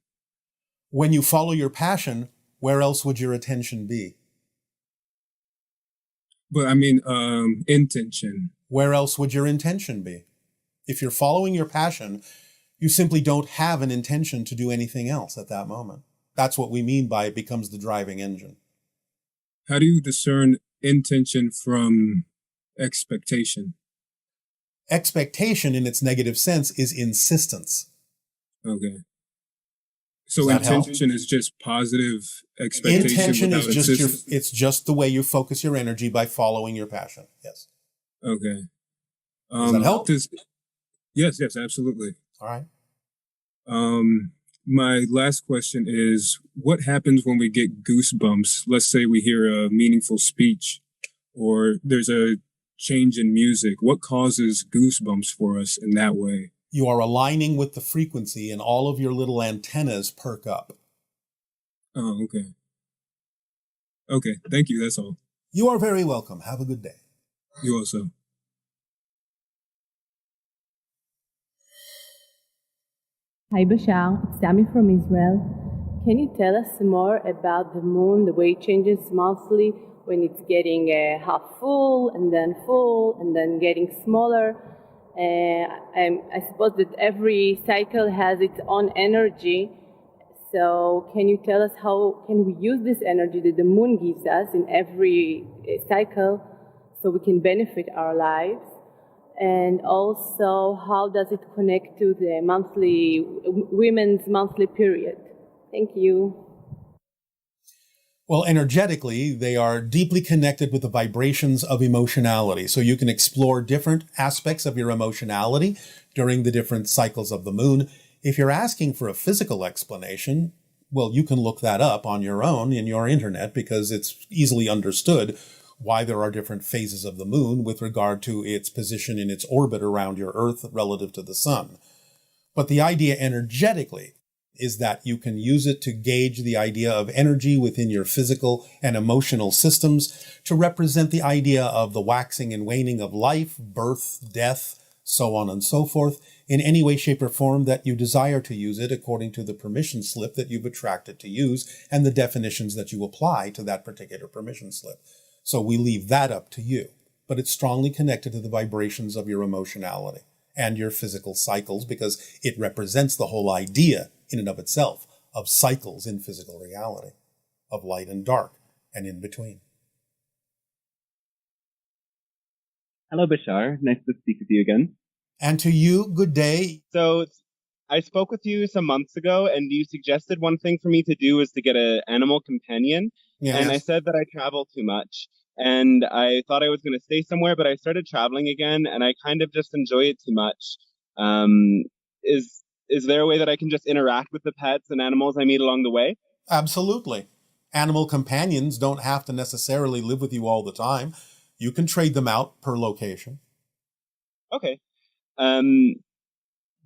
When you follow your passion, where else would your attention be? But I mean, intention. Where else would your intention be? If you're following your passion, you simply don't have an intention to do anything else at that moment. That's what we mean by it becomes the driving engine. How do you discern intention from expectation? Expectation in its negative sense is insistence. Okay. So intention is just positive expectation. Intention is just it's just the way you focus your energy by following your passion. Yes. Okay. Does that help? Yes, absolutely. All right. My last question is, what happens when we get goosebumps? Let's say we hear a meaningful speech or there's a change in music. What causes goosebumps for us in that way? You are aligning with the frequency and all of your little antennas perk up. Oh, okay. Okay, thank you. That's all. You are very welcome. Have a good day. You also. Hi Bashar, it's Dami from Israel. Can you tell us more about the moon, the way it changes monthly when it's getting half full and then getting smaller? I suppose that every cycle has its own energy. So can you tell us how can we use this energy that the moon gives us in every cycle so we can benefit our lives? And also, how does it connect to the women's monthly period? Thank you. Well, energetically, they are deeply connected with the vibrations of emotionality. So you can explore different aspects of your emotionality during the different cycles of the moon. If you're asking for a physical explanation, well, you can look that up on your own in your internet because it's easily understood why there are different phases of the moon with regard to its position in its orbit around your Earth relative to the sun. But the idea energetically is that you can use it to gauge the idea of energy within your physical and emotional systems to represent the idea of the waxing and waning of life, birth, death, so on and so forth, in any way, shape, or form that you desire to use it according to the permission slip that you've attracted to use and the definitions that you apply to that particular permission slip. So we leave that up to you, but it's strongly connected to the vibrations of your emotionality and your physical cycles because it represents the whole idea in and of itself of cycles in physical reality, of light and dark and in between. Hello, Bashar. Nice to speak with you again. And to you, good day. So I spoke with you some months ago, and you suggested one thing for me to do is to get an animal companion. Yes. And I said that I travel too much. And I thought I was going to stay somewhere, but I started traveling again, and I kind of just enjoy it too much. Is there a way that I can just interact with the pets and animals I meet along the way? Absolutely. Animal companions don't have to necessarily live with you all the time. You can trade them out per location. Okay.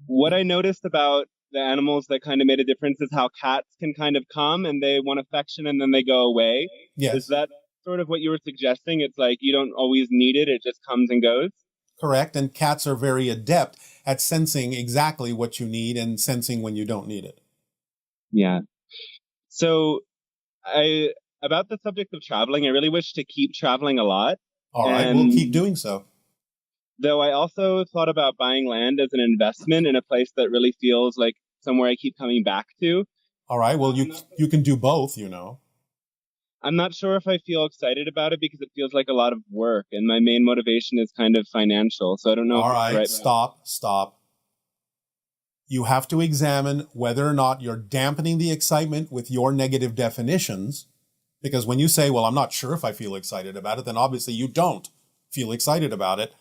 What I noticed about the animals that kind of made a difference is how cats can kind of come and they want affection and then they go away. Yes. Is that sort of what you were suggesting? It's like you don't always need it. It just comes and goes? Correct. And cats are very adept at sensing exactly what you need and sensing when you don't need it. Yeah. So I about the subject of traveling, I really wish to keep traveling a lot. All right, we'll keep doing so. Though I also thought about buying land as an investment in a place that really feels like somewhere I keep coming back to. All right, well, you can do both, you know. I'm not sure if I feel excited about it because it feels like a lot of work, and my main motivation is kind of financial, so I don't know. All if right, stop. You have to examine whether or not you're dampening the excitement with your negative definitions, because when you say, well, I'm not sure if I feel excited about it, then obviously you don't feel excited about it.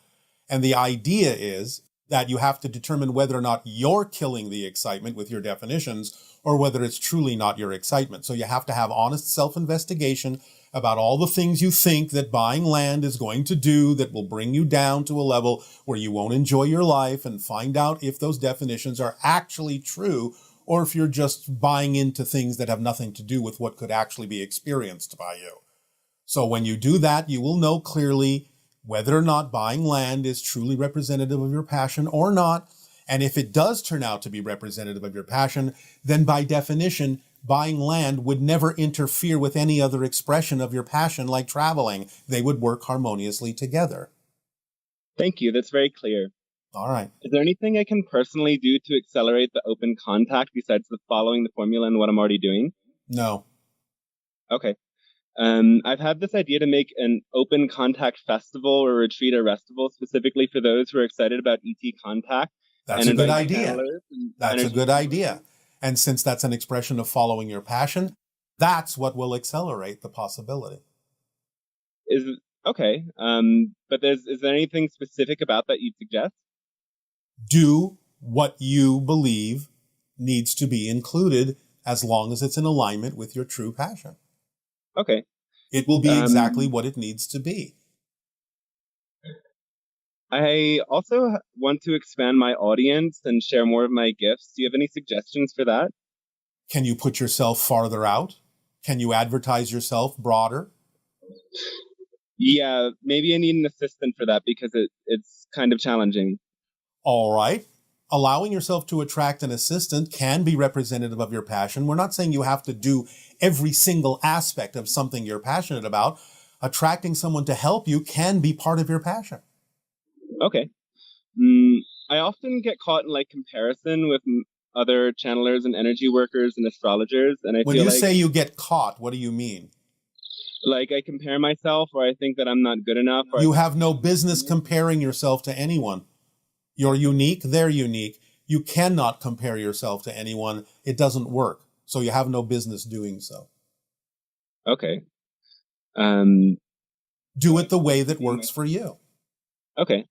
And the idea is that you have to determine whether or not you're killing the excitement with your definitions or whether it's truly not your excitement. So you have to have honest self-investigation about all the things you think that buying land is going to do that will bring you down to a level where you won't enjoy your life, and find out if those definitions are actually true or if you're just buying into things that have nothing to do with what could actually be experienced by you. So when you do that, you will know clearly whether or not buying land is truly representative of your passion or not. And if it does turn out to be representative of your passion, then by definition, buying land would never interfere with any other expression of your passion like traveling. They would work harmoniously together. Thank you. That's very clear. All right. Is there anything I can personally do to accelerate the open contact besides following the formula and what I'm already doing? No. Okay. I've had this idea to make an open contact festival or retreat or restival specifically for those who are excited about ET contact. That's a good idea. That's a good idea. And since that's an expression of following your passion, that's what will accelerate the possibility. Okay. But is there anything specific about that you'd suggest? Do what you believe needs to be included as long as it's in alignment with your true passion. Okay. It will be exactly what it needs to be. I also want to expand my audience and share more of my gifts. Do you have any suggestions for that? Can you put yourself farther out? Can you advertise yourself broader? Yeah, maybe I need an assistant for that because it's kind of challenging. All right. Allowing yourself to attract an assistant can be representative of your passion. We're not saying you have to do every single aspect of something you're passionate about. Attracting someone to help you can be part of your passion. Okay. I often get caught in comparison with other channelers and energy workers and astrologers, and I when feel you like say you get caught, what do you mean? Like I compare myself, or I think that I'm not good enough. Or You have no business comparing yourself to anyone. You're unique, they're unique. You cannot compare yourself to anyone. It doesn't work. So you have no business doing so. Okay. Do it the way that works for you. Okay.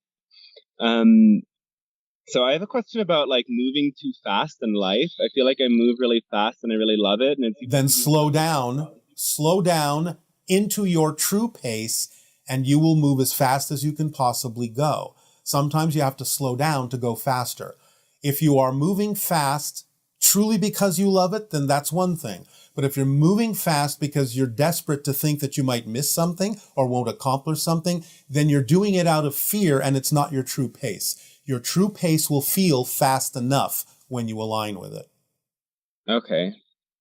So I have a question about moving too fast in life. I feel like I move really fast and I really love it. And Then slow down into your true pace, and you will move as fast as you can possibly go. Sometimes you have to slow down to go faster. If you are moving fast truly because you love it, then that's one thing. But if you're moving fast because you're desperate to think that you might miss something or won't accomplish something, then you're doing it out of fear and it's not your true pace. Your true pace will feel fast enough when you align with it. Okay.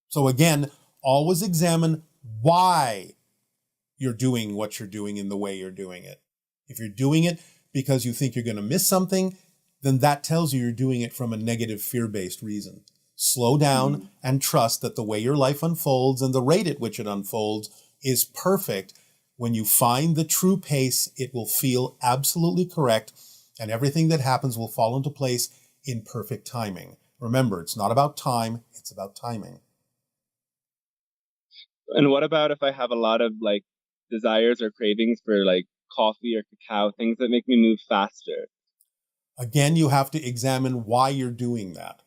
So again, always examine why you're doing what you're doing in the way you're doing it. If you're doing it because you think you're going to miss something, then that tells you you're doing it from a negative fear-based reason. Slow down and trust that the way your life unfolds and the rate at which it unfolds is perfect. When you find the true pace, it will feel absolutely correct, and everything that happens will fall into place in perfect timing. Remember, it's not about time, it's about timing. And what about if I have a lot of desires or cravings for coffee or cacao, things that make me move faster? Again, you have to examine why you're doing that.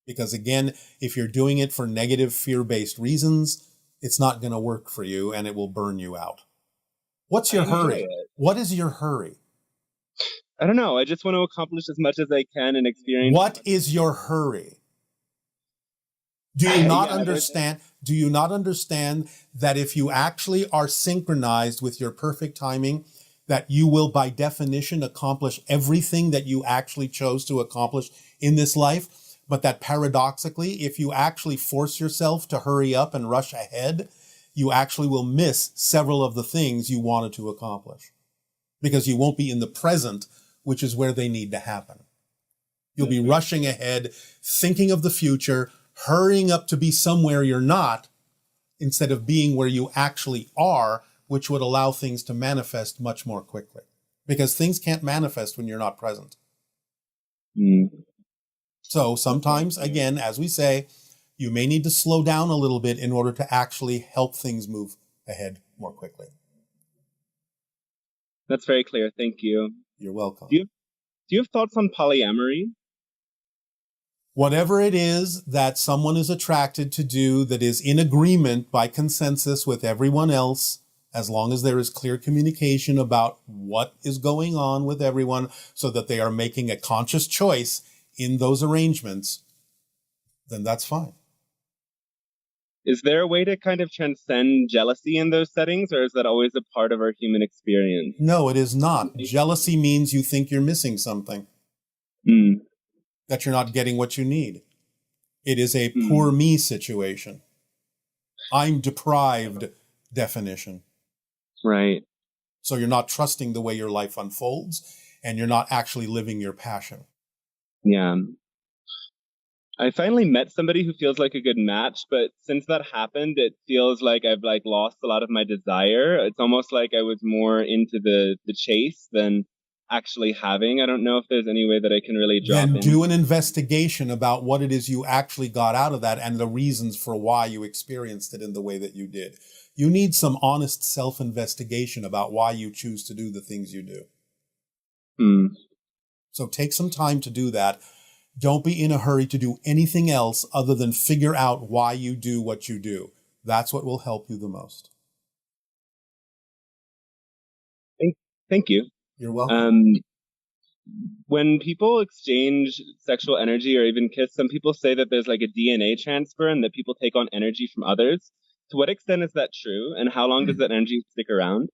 Because again, if you're doing it for negative fear-based reasons, it's not going to work for you and it will burn you out. What's your hurry? What is your hurry? I don't know. I just want to accomplish as much as I can and experience. What is your hurry? Do you not understand? Do you not understand that if you actually are synchronized with your perfect timing, that you will by definition accomplish everything that you actually chose to accomplish in this life? But that paradoxically, if you actually force yourself to hurry up and rush ahead, you actually will miss several of the things you wanted to accomplish because you won't be in the present, which is where they need to happen. You'll be rushing ahead, thinking of the future, hurrying up to be somewhere you're not, instead of being where you actually are, which would allow things to manifest much more quickly. Because things can't manifest when you're not present. So sometimes, again, as we say, you may need to slow down a little bit in order to actually help things move ahead more quickly. That's very clear. Thank you. You're welcome. Do you have thoughts on polyamory? Whatever it is that someone is attracted to do that is in agreement by consensus with everyone else, as long as there is clear communication about what is going on with everyone so that they are making a conscious choice in those arrangements, then that's fine. Is there a way to kind of transcend jealousy in those settings, or is that always a part of our human experience? No, it is not. Jealousy means you think you're missing something. That you're not getting what you need. It is a poor me situation. I'm deprived definition. Right. So you're not trusting the way your life unfolds, and you're not actually living your passion. Yeah. I finally met somebody who feels like a good match, but since that happened, it feels like I've lost a lot of my desire. It's almost like I was more into the chase than actually having. I don't know if there's any way that I can really drop in. Then do an investigation about what it is you actually got out of that and the reasons for why you experienced it in the way that you did. You need some honest self-investigation about why you choose to do the things you do. So take some time to do that. Don't be in a hurry to do anything else other than figure out why you do what you do. That's what will help you the most. Thank you. You're welcome. When people exchange sexual energy or even kiss, some people say that there's like a DNA transfer and that people take on energy from others. To what extent is that true? And how long does that energy stick around?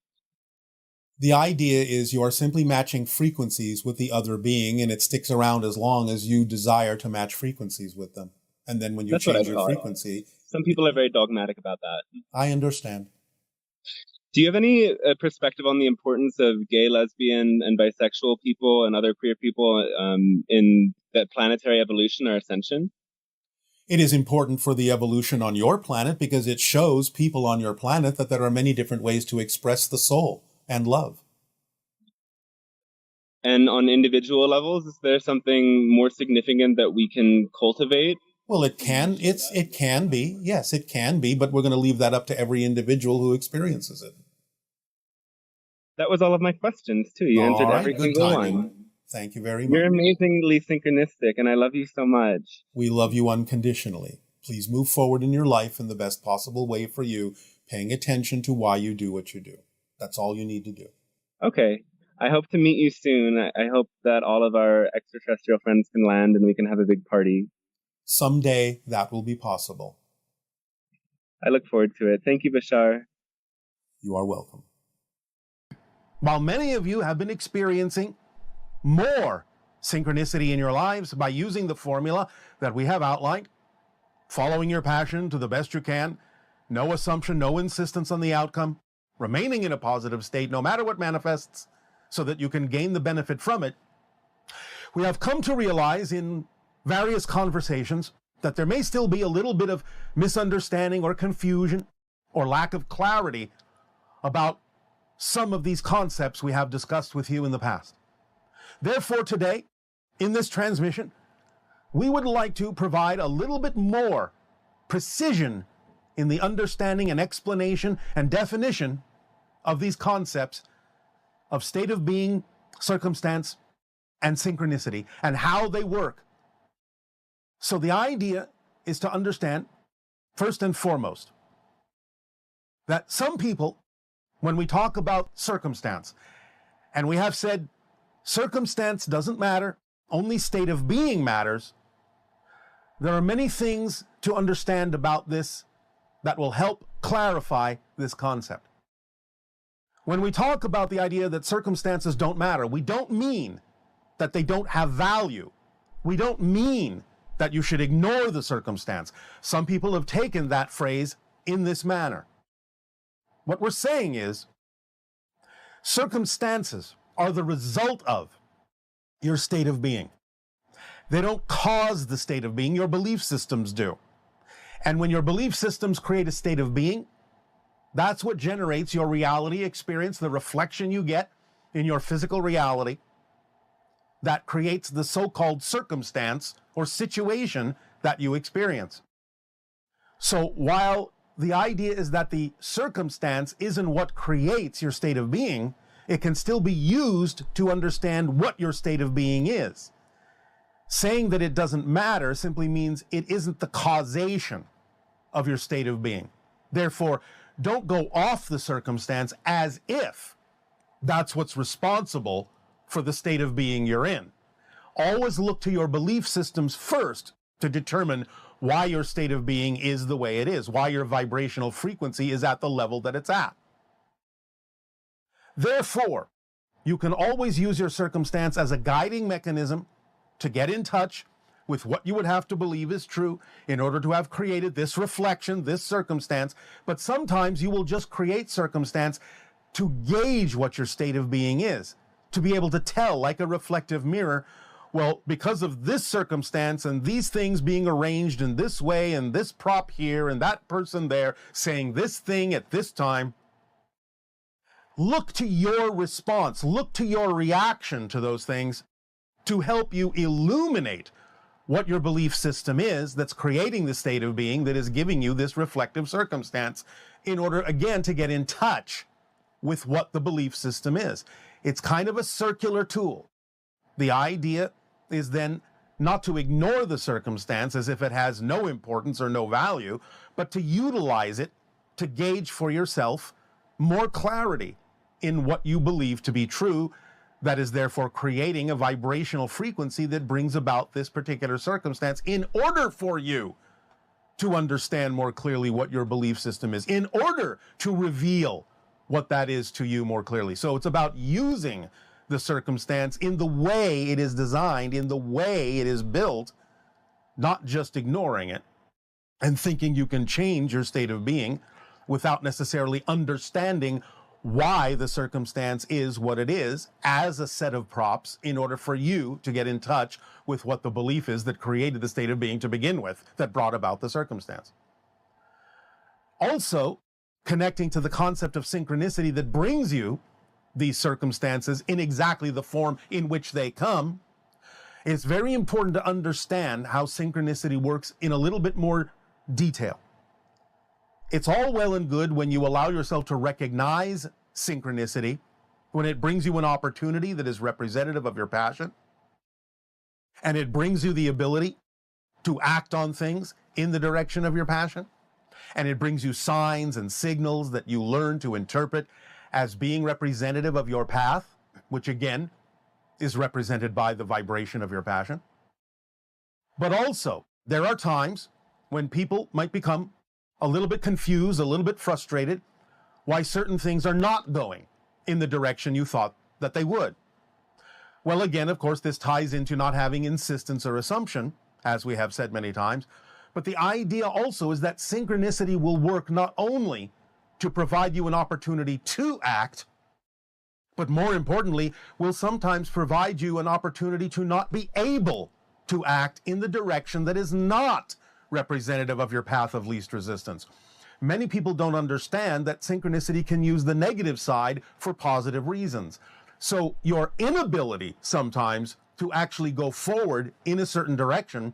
The idea is you are simply matching frequencies with the other being, and it sticks around as long as you desire to match frequencies with them. And then when you change your frequency... Some people are very dogmatic about that. I understand. Do you have any perspective on the importance of gay, lesbian, and bisexual people and other queer people in that planetary evolution or ascension? It is important for the evolution on your planet because it shows people on your planet that there are many different ways to express the soul and love. And on individual levels, is there something more significant that we can cultivate? Well, it can be. Yes, it can be, but we're going to leave that up to every individual who experiences it. That was all of my questions, too. You answered every single one. Thank you very much. You're amazingly synchronistic, and I love you so much. We love you unconditionally. Please move forward in your life in the best possible way for you, paying attention to why you do what you do. That's all you need to do. Okay. I hope to meet you soon. I hope that all of our extraterrestrial friends can land and we can have a big party. Someday that will be possible. I look forward to it. Thank you, Bashar. You are welcome. While many of you have been experiencing more synchronicity in your lives by using the formula that we have outlined, following your passion to the best you can, no assumption, no insistence on the outcome, remaining in a positive state no matter what manifests so that you can gain the benefit from it, we have come to realize in various conversations that there may still be a little bit of misunderstanding or confusion or lack of clarity about some of these concepts we have discussed with you in the past. Therefore, today, in this transmission, we would like to provide a little bit more precision in the understanding and explanation and definition of these concepts of state of being, circumstance, and synchronicity, and how they work. So the idea is to understand, first and foremost, that some people, when we talk about circumstance, and we have said circumstance doesn't matter, only state of being matters, there are many things to understand about this that will help clarify this concept. When we talk about the idea that circumstances don't matter, we don't mean that they don't have value. We don't mean that you should ignore the circumstance. Some people have taken that phrase in this manner. What we're saying is circumstances are the result of your state of being. They don't cause the state of being, your belief systems do. And when your belief systems create a state of being, that's what generates your reality experience, the reflection you get in your physical reality that creates the so-called circumstance or situation that you experience. So while the idea is that the circumstance isn't what creates your state of being, it can still be used to understand what your state of being is. Saying that it doesn't matter simply means it isn't the causation of your state of being. Therefore, don't go off the circumstance as if that's what's responsible for the state of being you're in. Always look to your belief systems first to determine why your state of being is the way it is, why your vibrational frequency is at the level that it's at. Therefore, you can always use your circumstance as a guiding mechanism to get in touch with what you would have to believe is true in order to have created this reflection, this circumstance. But sometimes you will just create circumstance to gauge what your state of being is, to be able to tell, like a reflective mirror, well, because of this circumstance and these things being arranged in this way and this prop here and that person there saying this thing at this time, look to your response, look to your reaction to those things to help you illuminate what your belief system is that's creating the state of being that is giving you this reflective circumstance in order, again, to get in touch with what the belief system is. It's kind of a circular tool. The idea is then not to ignore the circumstance as if it has no importance or no value, but to utilize it to gauge for yourself more clarity in what you believe to be true, that is therefore creating a vibrational frequency that brings about this particular circumstance in order for you to understand more clearly what your belief system is, in order to reveal what that is to you more clearly. So it's about using the circumstance in the way it is designed, in the way it is built, not just ignoring it and thinking you can change your state of being without necessarily understanding why the circumstance is what it is as a set of props in order for you to get in touch with what the belief is that created the state of being to begin with, that brought about the circumstance. Also, connecting to the concept of synchronicity that brings you these circumstances in exactly the form in which they come, it's very important to understand how synchronicity works in a little bit more detail. It's all well and good when you allow yourself to recognize synchronicity, when it brings you an opportunity that is representative of your passion, and it brings you the ability to act on things in the direction of your passion, and it brings you signs and signals that you learn to interpret as being representative of your path, which again is represented by the vibration of your passion. But also, there are times when people might become a little bit confused, a little bit frustrated, why certain things are not going in the direction you thought that they would. Well, again, of course, this ties into not having insistence or assumption, as we have said many times, but the idea also is that synchronicity will work not only to provide you an opportunity to act, but more importantly, will sometimes provide you an opportunity to not be able to act in the direction that is not representative of your path of least resistance. Many people don't understand that synchronicity can use the negative side for positive reasons. So your inability sometimes to actually go forward in a certain direction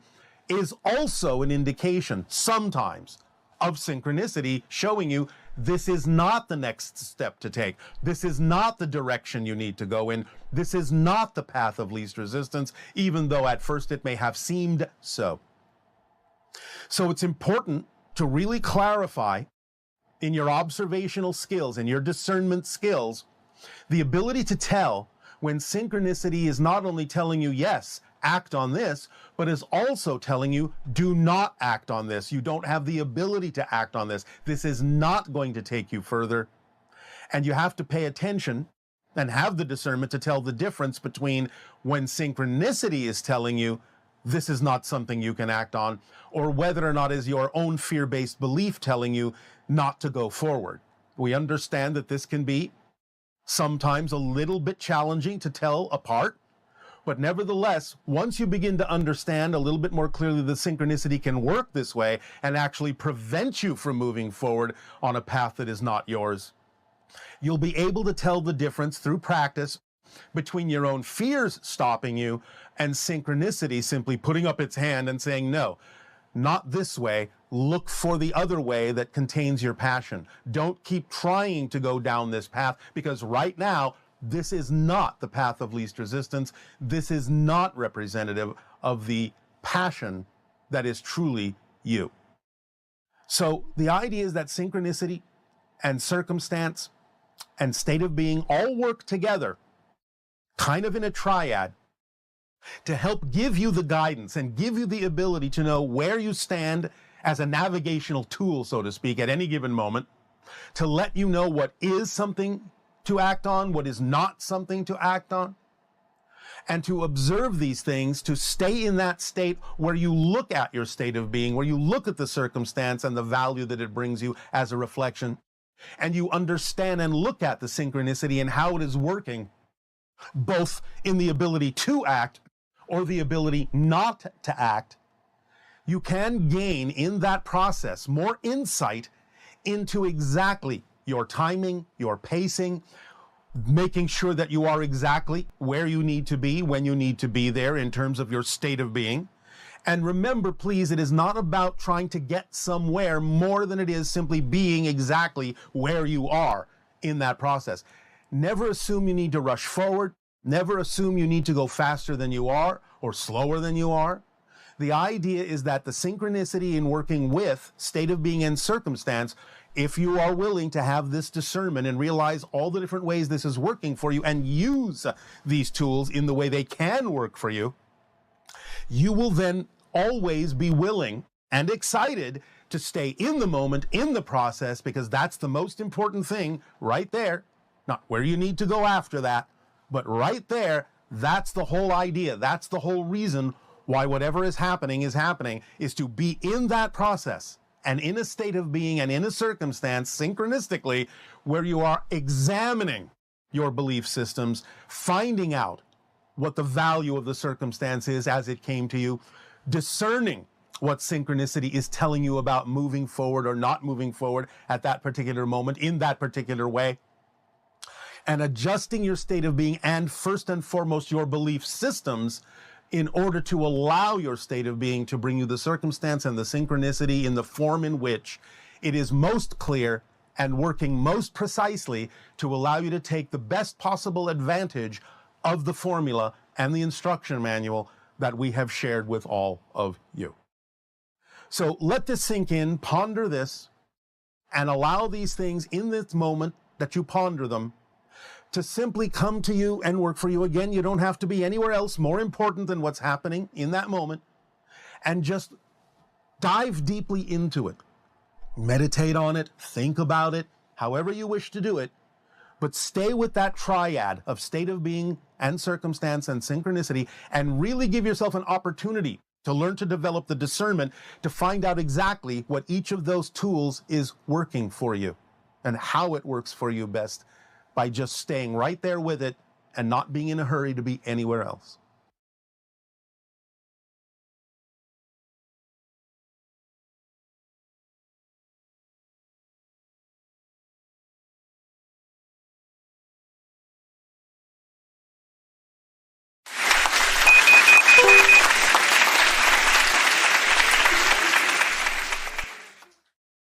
is also an indication sometimes of synchronicity showing you this is not the next step to take. This is not the direction you need to go in. This is not the path of least resistance, even though at first it may have seemed so. So it's important to really clarify in your observational skills, in your discernment skills, the ability to tell when synchronicity is not only telling you, yes, act on this, but is also telling you, do not act on this. You don't have the ability to act on this. This is not going to take you further. And you have to pay attention and have the discernment to tell the difference between when synchronicity is telling you, this is not something you can act on, or whether or not is your own fear-based belief telling you not to go forward. We understand that this can be sometimes a little bit challenging to tell apart. But nevertheless, once you begin to understand a little bit more clearly the synchronicity can work this way and actually prevent you from moving forward on a path that is not yours, you'll be able to tell the difference through practice between your own fears stopping you and synchronicity simply putting up its hand and saying, no, not this way. Look for the other way that contains your passion. Don't keep trying to go down this path, because right now, this is not the path of least resistance. This is not representative of the passion that is truly you. So the idea is that synchronicity and circumstance and state of being all work together, kind of in a triad, to help give you the guidance and give you the ability to know where you stand as a navigational tool, so to speak, at any given moment, to let you know what is something to act on, what is not something to act on, and to observe these things, to stay in that state where you look at your state of being, where you look at the circumstance and the value that it brings you as a reflection, and you understand and look at the synchronicity and how it is working, both in the ability to act or the ability not to act. You can gain in that process more insight into exactly your timing, your pacing, making sure that you are exactly where you need to be when you need to be there in terms of your state of being. And remember, please, it is not about trying to get somewhere more than it is simply being exactly where you are in that process. Never assume you need to rush forward. Never assume you need to go faster than you are or slower than you are. The idea is that the synchronicity in working with state of being and circumstance, if you are willing to have this discernment and realize all the different ways this is working for you and use these tools in the way they can work for you, you will then always be willing and excited to stay in the moment, in the process, because that's the most important thing right there. Not where you need to go after that, but right there, that's the whole idea. That's the whole reason why whatever is happening, is to be in that process and in a state of being and in a circumstance synchronistically where you are examining your belief systems, finding out what the value of the circumstance is as it came to you, discerning what synchronicity is telling you about moving forward or not moving forward at that particular moment in that particular way, and adjusting your state of being and first and foremost your belief systems in order to allow your state of being to bring you the circumstance and the synchronicity in the form in which it is most clear and working most precisely to allow you to take the best possible advantage of the formula and the instruction manual that we have shared with all of you. So let this sink in, ponder this, and allow these things in this moment that you ponder them to simply come to you and work for you. Again, you don't have to be anywhere else more important than what's happening in that moment. And just dive deeply into it. Meditate on it, think about it, however you wish to do it. But stay with that triad of state of being and circumstance and synchronicity, and really give yourself an opportunity to learn to develop the discernment to find out exactly what each of those tools is working for you and how it works for you best, by just staying right there with it and not being in a hurry to be anywhere else.